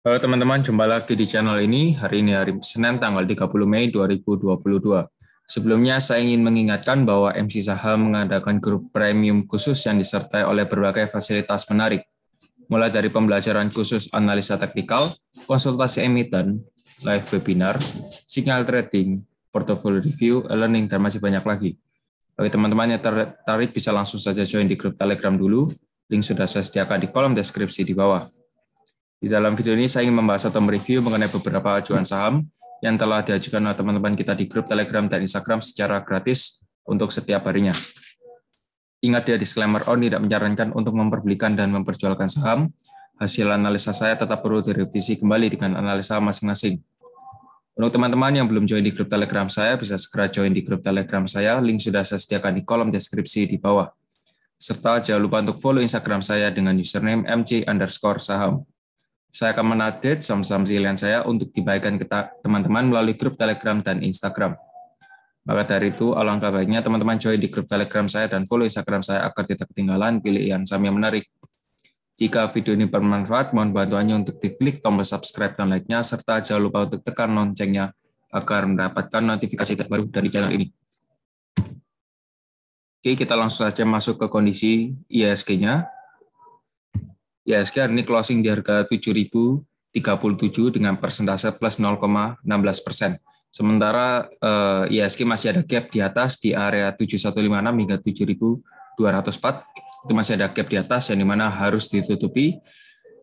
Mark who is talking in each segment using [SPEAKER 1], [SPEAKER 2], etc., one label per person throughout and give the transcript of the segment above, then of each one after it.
[SPEAKER 1] Halo teman-teman, jumpa lagi di channel ini. Hari ini hari Senin tanggal 30 Mei 2022. Sebelumnya saya ingin mengingatkan bahwa MC Saham mengadakan grup premium khusus yang disertai oleh berbagai fasilitas menarik. Mulai dari pembelajaran khusus analisa teknikal, konsultasi emiten, live webinar, signal trading, portfolio review, e-learning, dan masih banyak lagi. Bagi teman-teman yang tertarik bisa langsung saja join di grup Telegram dulu. Link sudah saya sediakan di kolom deskripsi di bawah. Di dalam video ini saya ingin membahas atau mereview mengenai beberapa acuan saham yang telah diajukan oleh teman-teman kita di grup Telegram dan Instagram secara gratis untuk setiap harinya. Ingat ya, disclaimer on tidak menyarankan untuk memperbelikan dan memperjualkan saham. Hasil analisa saya tetap perlu direvisi kembali dengan analisa masing-masing. Untuk teman-teman yang belum join di grup Telegram saya, bisa segera join di grup Telegram saya. Link sudah saya sediakan di kolom deskripsi di bawah. Serta jangan lupa untuk follow Instagram saya dengan username mc_saham. Saya akan mengupdate saham-saham pilihan saya untuk dibagikan ke teman-teman melalui grup Telegram dan Instagram. Maka dari itu, alangkah baiknya teman-teman join di grup Telegram saya dan follow Instagram saya agar tidak ketinggalan pilihan saham yang menarik. Jika video ini bermanfaat, mohon bantuannya untuk diklik tombol subscribe dan like-nya, serta jangan lupa untuk tekan loncengnya agar mendapatkan notifikasi terbaru dari channel ini. Oke, kita langsung saja masuk ke kondisi IHSG-nya. IHSG hari ini closing di harga 7.037 dengan persentase plus 0,16%. Sementara IHSG masih ada gap di atas di area 7156 hingga 7.204. Itu masih ada gap di atas yang dimana harus ditutupi.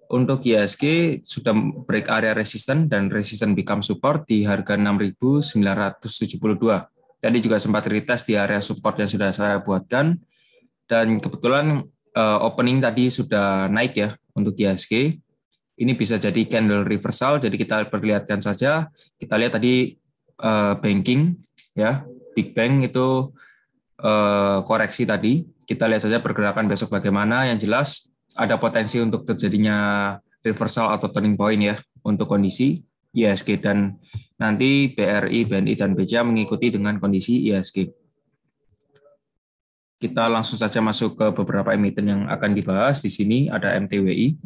[SPEAKER 1] Untuk IHSG sudah break area resisten dan resisten become support di harga 6.972. Tadi juga sempat retest di area support yang sudah saya buatkan. Dan kebetulan opening tadi sudah naik ya untuk IHSG. Ini bisa jadi candle reversal, jadi kita perlihatkan saja. Kita lihat tadi banking ya, Big Bang itu koreksi tadi. Kita lihat saja pergerakan besok bagaimana. Yang jelas ada potensi untuk terjadinya reversal atau turning point ya untuk kondisi IHSG, dan nanti BRI, BNI dan BCA mengikuti dengan kondisi IHSG. Kita langsung saja masuk ke beberapa emiten yang akan dibahas. Di sini ada MTWI.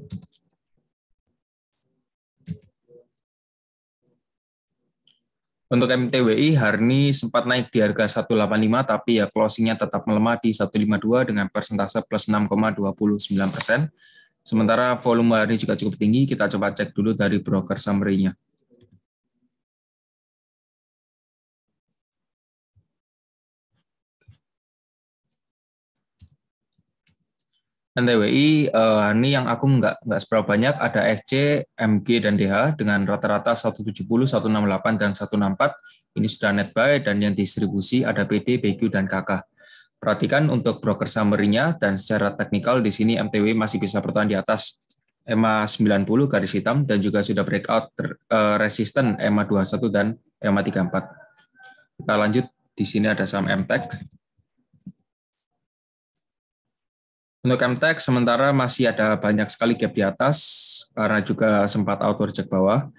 [SPEAKER 1] Untuk MTWI hari ini sempat naik di harga 185, tapi ya closingnya tetap melemah di 152 dengan persentase plus 6,29%. Sementara volume hari ini juga cukup tinggi. Kita coba cek dulu dari broker summary-nya. NTWI ini yang aku nggak seberapa banyak, ada XC, MG, dan DH dengan rata-rata 170, 168, dan 164. Ini sudah net buy, dan yang distribusi ada PD, BQ, dan KK. Perhatikan untuk broker summary-nya, dan secara teknikal di sini MTWI masih bisa bertahan di atas EMA 90 garis hitam, dan juga sudah breakout resisten EMA 21 dan EMA 34. Kita lanjut, di sini ada saham MTEK. Untuk MTEK sementara masih ada banyak sekali gap di atas karena juga sempat auto reject bawah.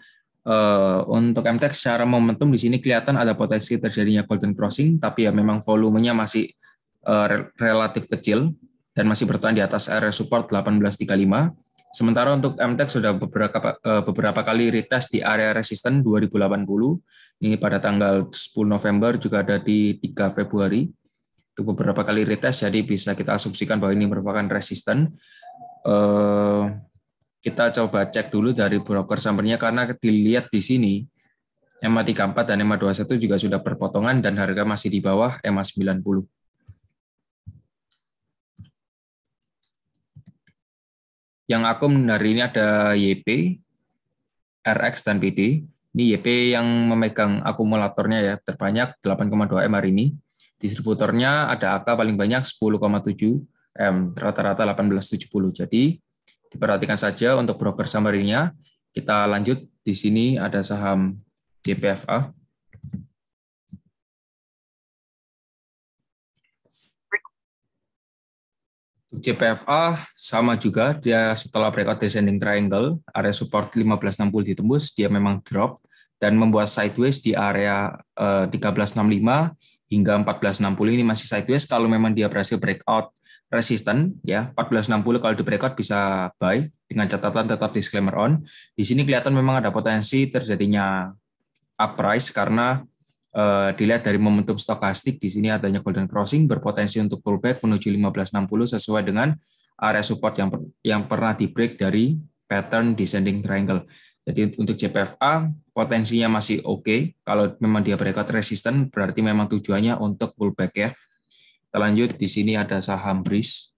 [SPEAKER 1] Untuk MTEK secara momentum di sini kelihatan ada potensi terjadinya golden crossing, tapi ya memang volumenya masih relatif kecil dan masih bertahan di atas area support 1835. Sementara untuk MTEK sudah beberapa kali retest di area resisten 2080. Ini pada tanggal 10 November juga ada di 3 Februari. Itu beberapa kali retest, jadi bisa kita asumsikan bahwa ini merupakan resisten. Kita coba cek dulu dari broker summary-nya, karena dilihat di sini EMA 34 dan EMA 21 juga sudah berpotongan dan harga masih di bawah EMA 90. Yang akum hari ini ada YP, RX, dan PD. Ini YP yang memegang akumulatornya ya, terbanyak 8,2 M hari ini. Distributornya ada AK paling banyak 10,7 M, rata-rata 18,70. Jadi diperhatikan saja untuk broker summary-nya. Kita lanjut, di sini ada saham JPFA. JPFA sama juga, dia setelah breakout descending triangle, area support 1560 ditembus, dia memang drop dan membuat sideways di area 1365 hingga 1460. Ini masih sideways. Kalau memang dia berhasil breakout resisten ya 1460 kalau di breakout bisa buy dengan catatan tetap disclaimer on. Di sini kelihatan memang ada potensi terjadinya uprise karena dilihat dari momentum stokastik di sini adanya golden crossing berpotensi untuk pullback menuju 1560 sesuai dengan area support yang pernah di break dari pattern descending triangle. Jadi untuk JPFA potensinya masih oke. Kalau memang dia breakout resisten berarti memang tujuannya untuk pullback ya. Kita lanjut, di sini ada saham BRIS.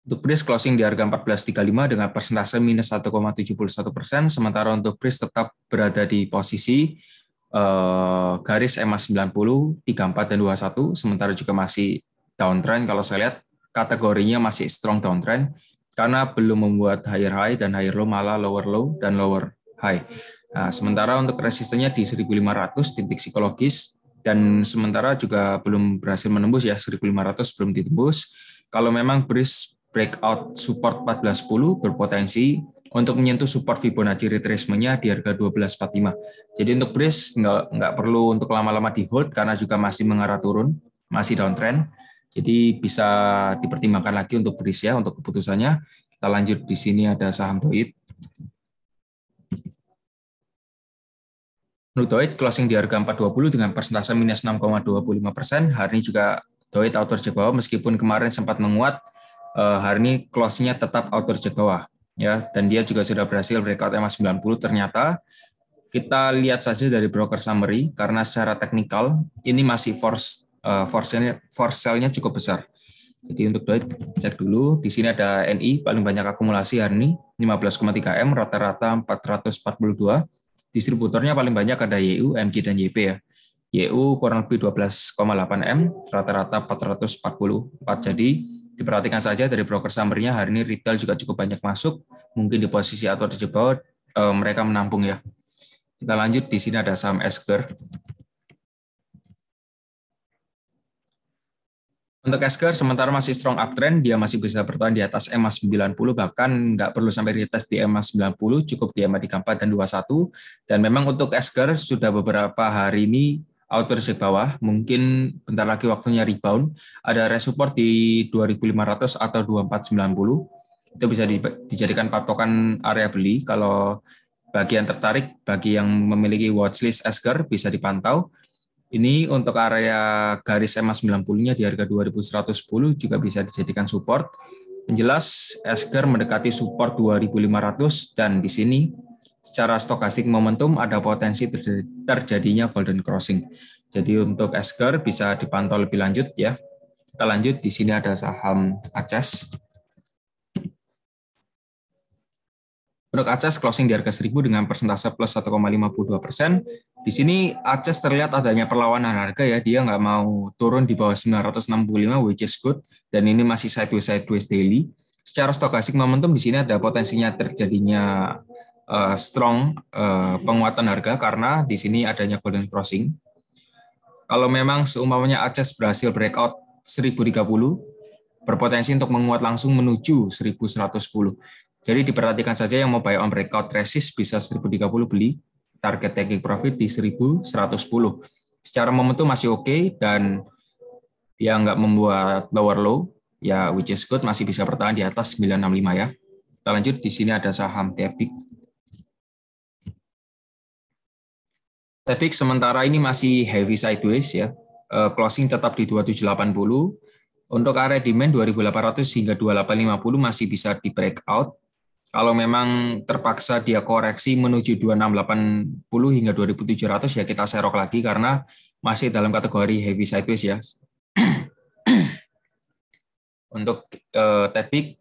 [SPEAKER 1] Untuk BRIS closing di harga 14.35 dengan persentase minus 1,71%, sementara untuk BRIS tetap berada di posisi garis EMA 90, 34 dan 21, sementara juga masih downtrend. Kalau saya lihat kategorinya masih strong downtrend karena belum membuat higher high dan higher low, malah lower low dan lower high. Nah, sementara untuk resistennya di 1.500 titik psikologis dan sementara juga belum berhasil menembus ya 1.500 belum ditembus. Kalau memang BRIS breakout support 1410 berpotensi untuk menyentuh support Fibonacci retracement-nya di harga 1245. Jadi untuk BRIS nggak perlu untuk lama-lama di hold karena juga masih mengarah turun, masih downtrend. Jadi bisa dipertimbangkan lagi untuk BRIS ya untuk keputusannya. Kita lanjut, di sini ada saham DOIT. Untuk DOIT closing di harga 420 dengan persentase minus 6,25%. Hari ini juga DOIT auto reject bawah meskipun kemarin sempat menguat. Hari ini close-nya tetap auto reject bawah ya, dan dia juga sudah berhasil breakout EMA 90 ternyata. Kita lihat saja dari broker summary karena secara teknikal ini masih force sell-nya cukup besar. Jadi untuk DOIT cek dulu, di sini ada NI paling banyak akumulasi hari ini 15,3 M, rata-rata 442. Distributornya paling banyak ada YU, MG dan YP ya. YU kurang lebih 12,8 M, rata-rata 444. Jadi diperhatikan saja dari broker summary-nya hari ini retail juga cukup banyak masuk, mungkin di posisi atau di bawah mereka menampung ya. Kita lanjut, di sini ada saham Esker. Untuk Esker sementara masih strong uptrend, dia masih bisa bertahan di atas EMA 90, bahkan nggak perlu sampai retest di EMA 90, cukup di EMA 34 dan 21. Dan memang untuk Esker sudah beberapa hari ini auto reject bawah, mungkin bentar lagi waktunya rebound. Ada area support di 2500 atau 2490. Itu bisa dijadikan patokan area beli. Kalau bagi yang tertarik, bagi yang memiliki watchlist Esker bisa dipantau. Ini untuk area garis EMA 90-nya di harga 2110 juga bisa dijadikan support. Yang jelas Esker mendekati support 2500 dan di sini secara stokastik momentum ada potensi terjadinya golden crossing. Jadi untuk Esker bisa dipantau lebih lanjut ya. Kita lanjut, di sini ada saham Aces. Untuk Aces closing di harga 1000 dengan persentase plus 1,52%. Di sini Aces terlihat adanya perlawanan harga ya, dia nggak mau turun di bawah 965 which is good, dan ini masih sideways daily. Secara stokastik momentum di sini ada potensinya terjadinya strong penguatan harga karena di sini adanya golden crossing. Kalau memang seumpamanya Aces berhasil breakout 1030, berpotensi untuk menguat langsung menuju 1110. Jadi diperhatikan saja yang mau buy on breakout resist bisa 1030 beli, target taking profit di 1110. Secara momentum masih oke dan dia nggak membuat lower low, ya which is good, masih bisa bertahan di atas 965 ya. Kita lanjut, di sini ada saham Tepik. Tepik sementara ini masih heavy sideways ya, closing tetap di 2780. Untuk area demand 2800 hingga 2850 masih bisa di breakout. Kalau memang terpaksa dia koreksi menuju 2680 hingga 2700 ya kita serok lagi karena masih dalam kategori heavy sideways ya. Untuk Tepik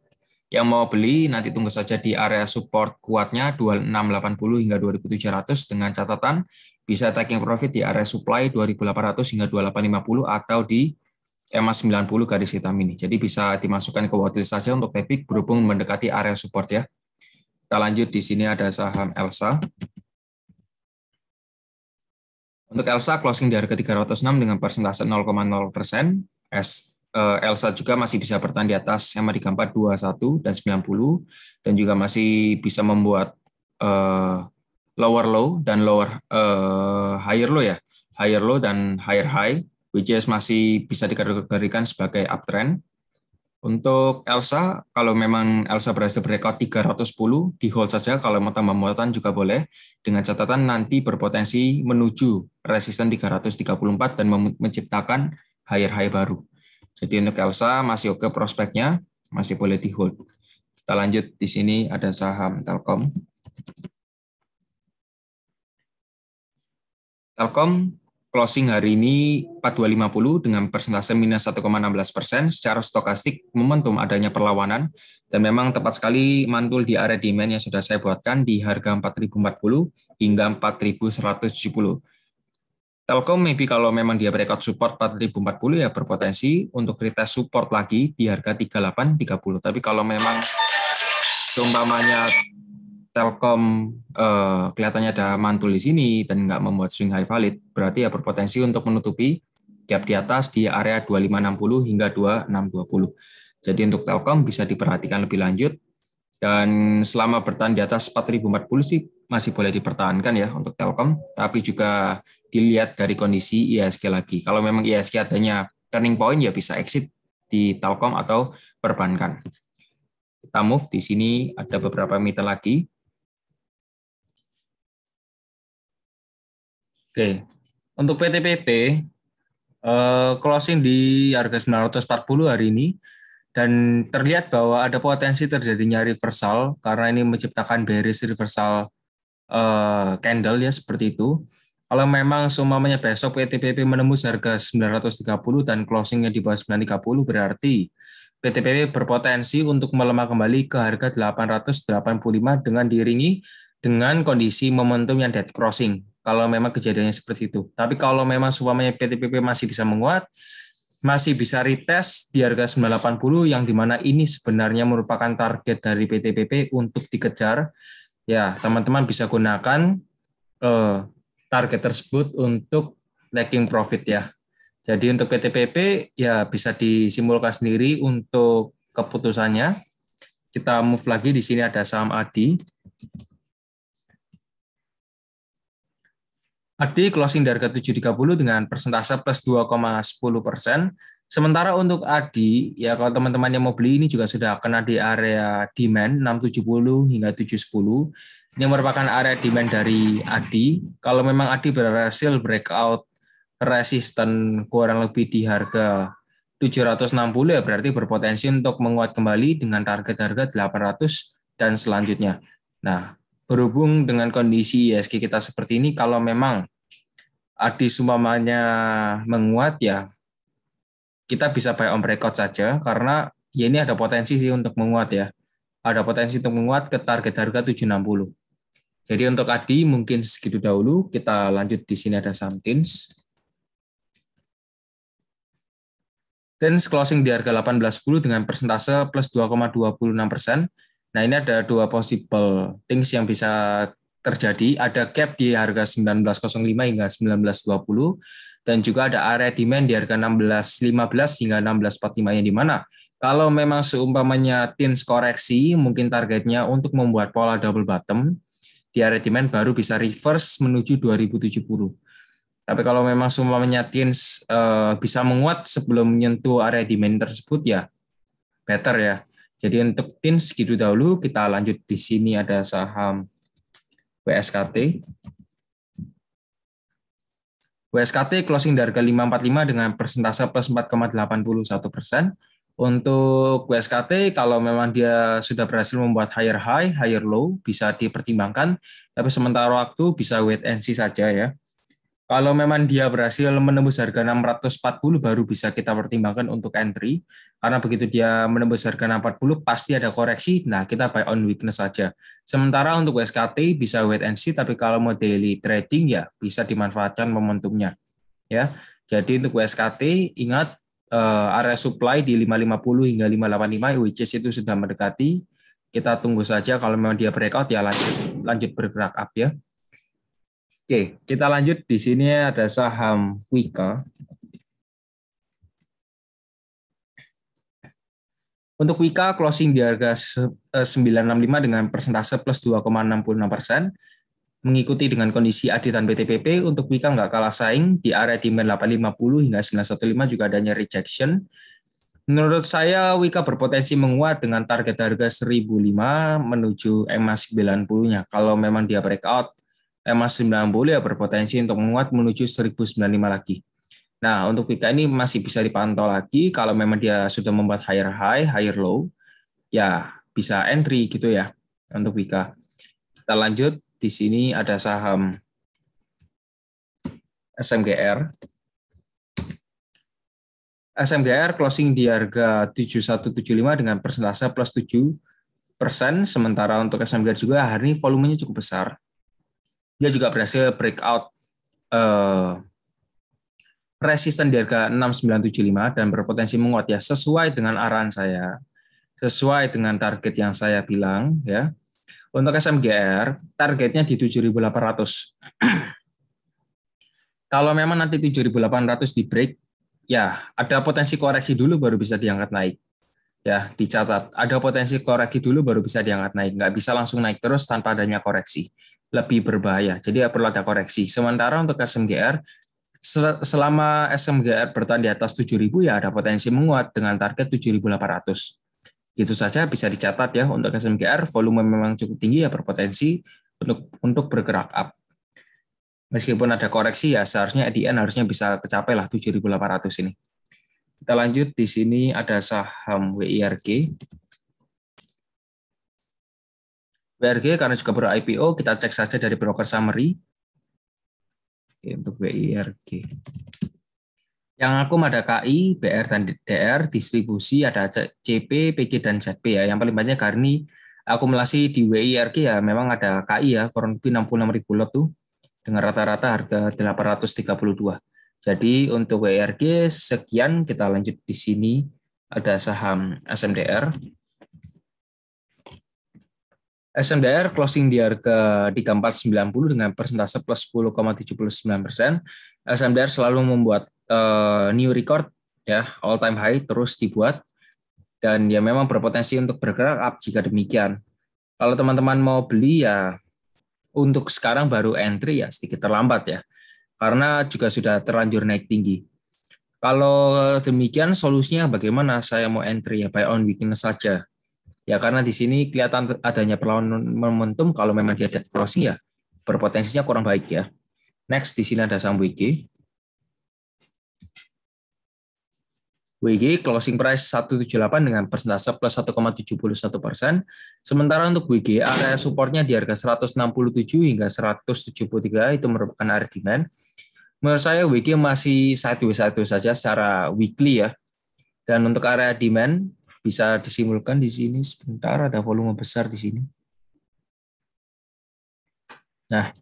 [SPEAKER 1] yang mau beli nanti tunggu saja di area support kuatnya 2680 hingga 2700 dengan catatan bisa taking profit di area supply 2800 hingga 2850 atau di EMA 90 garis hitam ini. Jadi bisa dimasukkan ke watchlist saja untuk Tepik berhubung mendekati area support ya. Kita lanjut, di sini ada saham Elsa. Untuk Elsa closing di harga 306 dengan persentase 0,0%. Elsa juga masih bisa bertahan di atas EMA 34, 21 dan 90 dan juga masih bisa membuat lower low dan higher low ya. Higher low dan higher high which is masih bisa dikategorikan sebagai uptrend. Untuk Elsa, kalau memang Elsa berhasil breakout 310, di hold saja, kalau mau tambah muatan juga boleh, dengan catatan nanti berpotensi menuju resisten 334 dan menciptakan higher-high baru. Jadi untuk Elsa masih oke prospeknya, masih boleh di hold. Kita lanjut, di sini ada saham Telkom. Telkom closing hari ini 4250 dengan persentase minus 1,16%. Secara stokastik, momentum adanya perlawanan, dan memang tepat sekali mantul di area demand yang sudah saya buatkan di harga 4040 hingga 4170. Telkom maybe kalau memang dia breakout support 4040 ya berpotensi untuk retest support lagi di harga 3830. Tapi kalau memang seumpamanya Telkom kelihatannya ada mantul di sini dan nggak membuat swing high valid, berarti ya berpotensi untuk menutupi gap di atas di area 2560 hingga 2620. Jadi untuk Telkom bisa diperhatikan lebih lanjut, dan selama bertahan di atas 4040 sih masih boleh dipertahankan ya untuk Telkom, tapi juga dilihat dari kondisi IHSG lagi. Kalau memang IHSG adanya turning point ya bisa exit di Telkom atau perbankan. Kita move, di sini ada beberapa emiten lagi. Oke, untuk PTPP closing di harga 940 hari ini, dan terlihat bahwa ada potensi terjadinya reversal karena ini menciptakan bearish reversal candle ya seperti itu. Kalau memang semuanya besok PTPP menembus harga 930 dan closingnya di bawah 930, berarti PTPP berpotensi untuk melemah kembali ke harga 885 dengan diiringi dengan kondisi momentum yang dead crossing. Kalau memang kejadiannya seperti itu. Tapi kalau memang semuanya PTPP masih bisa menguat, masih bisa retest di harga 980 yang dimana ini sebenarnya merupakan target dari PTPP untuk dikejar. Ya, teman-teman bisa gunakan target tersebut untuk taking profit ya. Jadi untuk PTPP ya bisa disimpulkan sendiri untuk keputusannya. Kita move lagi, di sini ada saham ADI. ADI closing di harga 730 dengan persentase plus 2,10%. Sementara untuk ADI, ya kalau teman-teman yang mau beli ini juga sudah kena di area demand 670 hingga 710. Ini merupakan area demand dari ADI. Kalau memang ADI berhasil breakout resisten kurang lebih di harga 760 ya berarti berpotensi untuk menguat kembali dengan target harga 800 dan selanjutnya. Nah, berhubung dengan kondisi IHSG kita seperti ini, kalau memang ADI sumamanya menguat ya kita bisa buy on breakout saja, karena ya ini ada potensi sih untuk menguat ya. Ada potensi untuk menguat ke target harga 760. Jadi untuk ADI mungkin segitu dahulu, kita lanjut, di sini ada saham TINS. TINS closing di harga 1810 dengan persentase plus 2,26%. Nah, ini ada dua possible things yang bisa terjadi. Ada gap di harga 1905 hingga 1920, dan juga ada area demand di harga 1615 hingga 1645, yang dimana kalau memang seumpamanya TINS koreksi, mungkin targetnya untuk membuat pola double bottom di area demand baru bisa reverse menuju 2070. Tapi kalau memang semuanya TINS bisa menguat sebelum menyentuh area demand tersebut ya better ya. Jadi untuk TINS segitu dahulu, kita lanjut, di sini ada saham WSKT. WSKT closing di harga 545 dengan persentase plus 4,81%. Untuk WSKT kalau memang dia sudah berhasil membuat higher high, higher low bisa dipertimbangkan, tapi sementara waktu bisa wait and see saja ya. Kalau memang dia berhasil menembus harga 640 baru bisa kita pertimbangkan untuk entry. Karena begitu dia menembus harga 640 pasti ada koreksi. Nah, kita buy on weakness saja. Sementara untuk SKT bisa wait and see, tapi kalau mau daily trading ya bisa dimanfaatkan momentumnya. Ya. Jadi untuk SKT ingat area supply di 550 hingga 585 which is itu sudah mendekati. Kita tunggu saja, kalau memang dia breakout ya lanjut bergerak up ya. Oke, kita lanjut, di sini ada saham Wika. Untuk Wika closing di harga 965 dengan persentase plus 2,66%. mengikuti dengan kondisi AD dan BTPP. Untuk Wika nggak kalah saing di area demand 850 hingga 915 juga adanya rejection. Menurut saya Wika berpotensi menguat dengan target harga 1005 menuju EMA 90-nya. Kalau memang dia breakout EMA 90 ya berpotensi untuk menguat menuju 1095 lagi. Nah, untuk Wika ini masih bisa dipantau lagi kalau memang dia sudah membuat higher high, higher low, ya bisa entry gitu ya untuk Wika. Kita lanjut, di sini ada saham SMGR. SMGR closing di harga 7175 dengan persentase plus 7%, sementara untuk SMGR juga hari ini volumenya cukup besar. Dia juga berhasil breakout resisten di harga 6975 dan berpotensi menguat ya, sesuai dengan arahan saya, sesuai dengan target yang saya bilang ya. Untuk SMGR targetnya di 7.800. Kalau memang nanti 7.800 di break, ya ada potensi koreksi dulu baru bisa diangkat naik. Ya, dicatat. Ada potensi koreksi dulu baru bisa diangkat naik. Nggak bisa langsung naik terus tanpa adanya koreksi. Lebih berbahaya. Jadi ya perlu ada koreksi. Sementara untuk SMGR, selama SMGR bertahan di atas 7.000 ya ada potensi menguat dengan target 7.800. Gitu saja bisa dicatat ya untuk SMGR. Volume memang cukup tinggi ya berpotensi untuk bergerak up. Meskipun ada koreksi ya seharusnya ADN harusnya bisa kecapai lah 7.800 ini. Kita lanjut, di sini ada saham WIRG. WIRG karena juga baru IPO, kita cek saja dari broker summary. Oke, untuk WIRG. Yang akum ada KI, BR, dan DR, distribusi ada CP, PG, dan ZP ya. Yang paling banyak hari ini akumulasi di WIRG ya memang ada KI ya, kurang lebih 66.000 lot tuh, dengan rata-rata harga 832. Jadi untuk WIRG sekian, kita lanjut di sini ada saham SMDR. SMDR closing di harga 3490 dengan persentase plus 10,79%. SMDR selalu membuat new record ya, all time high terus dibuat dan ya memang berpotensi untuk bergerak up jika demikian. Kalau teman-teman mau beli ya untuk sekarang baru entry ya sedikit terlambat ya. Karena juga sudah terlanjur naik tinggi. Kalau demikian solusinya bagaimana saya mau entry ya buy on weakness saja. Ya karena di sini kelihatan adanya perlawanan momentum kalau memang dia dead crossing ya berpotensinya kurang baik ya. Next di sini ada saham WG. WG closing price 178 dengan persentase plus 1,71%. Sementara untuk WG area supportnya di harga 167 hingga 173 itu merupakan area demand. Menurut saya WG masih sideways saja secara weekly ya. Dan untuk area demand bisa disimpulkan di sini sebentar ada volume besar di sini. Nah,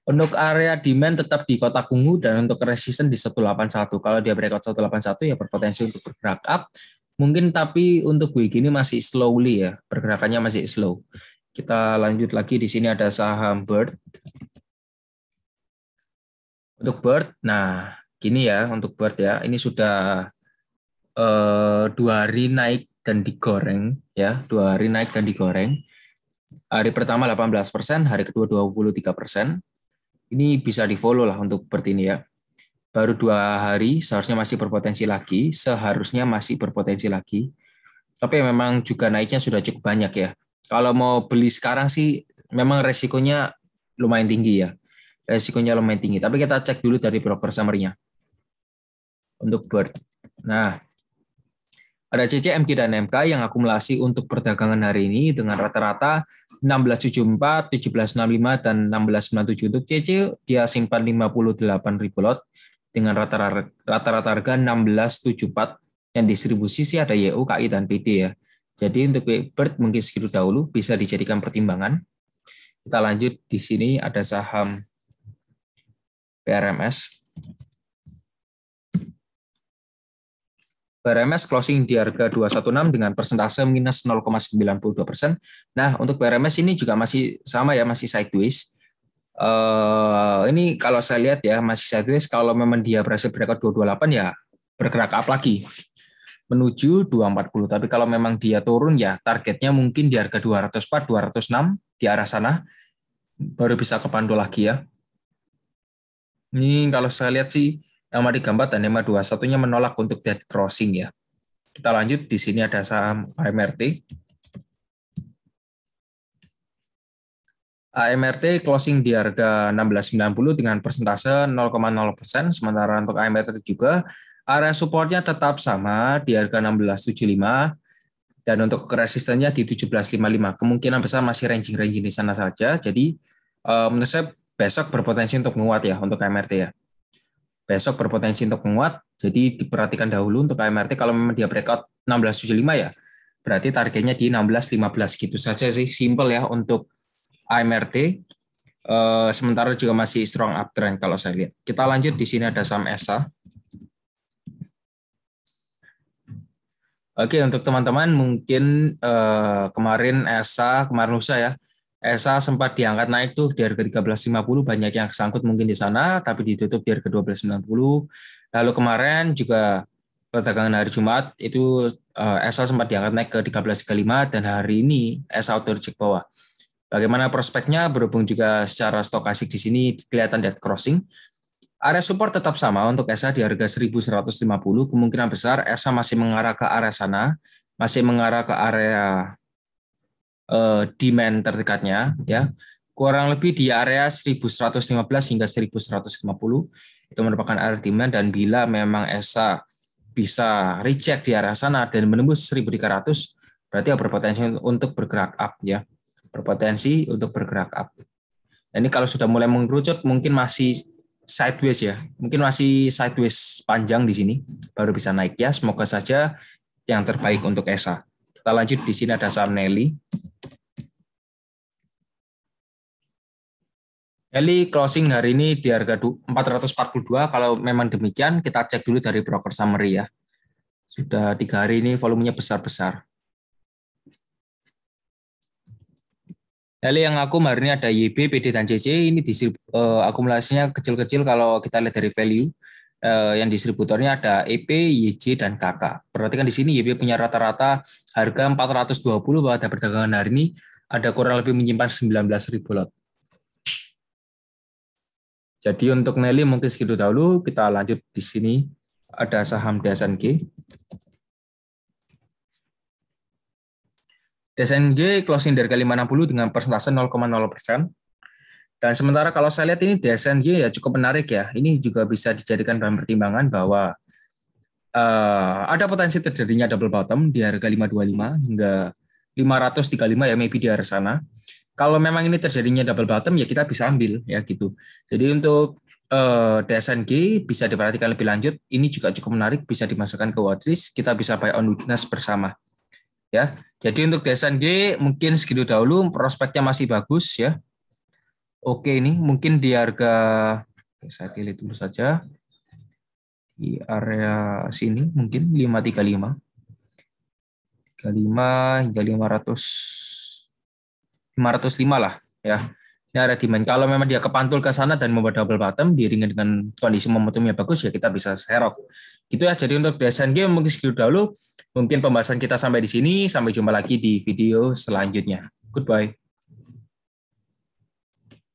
[SPEAKER 1] untuk area demand tetap di kotak ungu dan untuk resisten di 181. Kalau dia breakout 181 ya berpotensi untuk bergerak up. Mungkin tapi untuk WG ini masih slowly ya, pergerakannya masih slow. Kita lanjut lagi di sini ada saham Bird. Untuk Bird, nah gini ya untuk Bird ya, ini sudah 2 hari naik dan digoreng ya, 2 hari naik dan digoreng. Hari pertama 18%, hari kedua 23%. Ini bisa di follow lah untuk Bird ini ya. Baru 2 hari seharusnya masih berpotensi lagi, seharusnya masih berpotensi lagi. Tapi memang juga naiknya sudah cukup banyak ya. Kalau mau beli sekarang sih memang resikonya lumayan tinggi ya. Resikonya lumayan tinggi. Tapi kita cek dulu dari broker summary-nya. Untuk Bird. Nah, ada CCMG dan MK yang akumulasi untuk perdagangan hari ini dengan rata-rata 1674, 1765, dan 1697. Untuk CC dia simpan 58.000 lot dengan rata-rata harga 1674. Yang distribusi sih ada YU, KI, dan PD ya. Jadi untuk Bird mungkin segitu dahulu bisa dijadikan pertimbangan. Kita lanjut di sini ada saham PRMS. PRMS closing di harga 216 dengan persentase minus 0,92%. Nah, untuk PRMS ini juga masih sama ya, masih sideways. Ini kalau saya lihat ya, masih sideways. Kalau memang dia berhasil breakout 228 ya bergerak up lagi menuju 240. Tapi kalau memang dia turun ya targetnya mungkin di harga 204, 206 di arah sana. baru bisa kepantul lagi ya. Ini kalau saya lihat sih EMA 34 dan EMA 21-nya menolak untuk dead crossing ya. Kita lanjut, di sini ada saham AMRT. AMRT closing di harga 16.90 dengan persentase 0,0%, sementara untuk AMRT juga area supportnya tetap sama di harga 16.75 dan untuk resistennya di 17.55. Kemungkinan besar masih ranging-ranging di sana saja. Jadi menurut saya besok berpotensi untuk menguat ya untuk AMRT ya. Besok berpotensi untuk menguat, jadi diperhatikan dahulu untuk AMRT. Kalau memang dia breakout 16.75 ya, berarti targetnya di 16.15 gitu saja sih, simple ya untuk AMRT. Sementara juga masih strong uptrend kalau saya lihat. Kita lanjut, di sini ada saham ESA. Oke, untuk teman-teman mungkin kemarin lusa ya, ESA sempat diangkat naik tuh di harga 13.50, banyak yang kesangkut mungkin di sana, tapi ditutup di harga 12.90. Lalu kemarin juga perdagangan hari Jumat itu ESA sempat diangkat naik ke 13.35 dan hari ini ESA auto reject bawah. Bagaimana prospeknya berhubung juga secara stokastik di sini kelihatan dead crossing. Area support tetap sama untuk ESA di harga 1.150. Kemungkinan besar ESA masih mengarah ke area sana, masih mengarah ke area demand terdekatnya ya. Kurang lebih di area 1.115 hingga 1.150 itu merupakan area demand, dan bila memang ESA bisa reject di area sana dan menembus 1.300, berarti berpotensi untuk bergerak up ya. Berpotensi untuk bergerak up. Ini kalau sudah mulai mengerucut mungkin masih sideways ya. Mungkin masih sideways panjang di sini baru bisa naik ya. Semoga saja yang terbaik untuk ESA. Kita lanjut, di sini ada saham Nelly. Nelly closing hari ini di harga 442. Kalau memang demikian, kita cek dulu dari broker summary ya. Sudah 3 hari ini volumenya besar-besar. Nelly yang akum hari ini ada YB, PD, dan CC. Ini akumulasinya kecil-kecil kalau kita lihat dari value. Yang distributornya ada EP, YJ, dan KK. Perhatikan di sini YB punya rata-rata harga 420 pada perdagangan hari ini, ada kurang lebih menyimpan 19.000 lot. Jadi untuk Nelly mungkin segitu dahulu. Kita lanjut, di sini ada saham DSNG. DSNG closing dari 560 dengan persentase 0,0%. Dan sementara kalau saya lihat ini DSNG ya cukup menarik ya. Ini juga bisa dijadikan bahan pertimbangan bahwa ada potensi terjadinya double bottom di harga 525 hingga 535 ya, maybe di arah sana. Kalau memang ini terjadinya double bottom ya kita bisa ambil ya gitu. Jadi untuk DSNG bisa diperhatikan lebih lanjut. Ini juga cukup menarik, bisa dimasukkan ke watchlist. Kita bisa buy on weakness bersama. Ya. Jadi untuk DSNG mungkin segitu dahulu, prospeknya masih bagus ya. Oke, ini mungkin di harga, saya pilih dulu saja, di area sini mungkin 535 hingga 505 lah ya. Ini area demand. Kalau memang dia kepantul ke sana dan membuat double bottom diiringi dengan kondisi momentumnya bagus ya kita bisa serok. Gitu ya. Jadi untuk DSNG mungkin segitu dahulu. Mungkin pembahasan kita sampai di sini. Sampai jumpa lagi di video selanjutnya. Goodbye.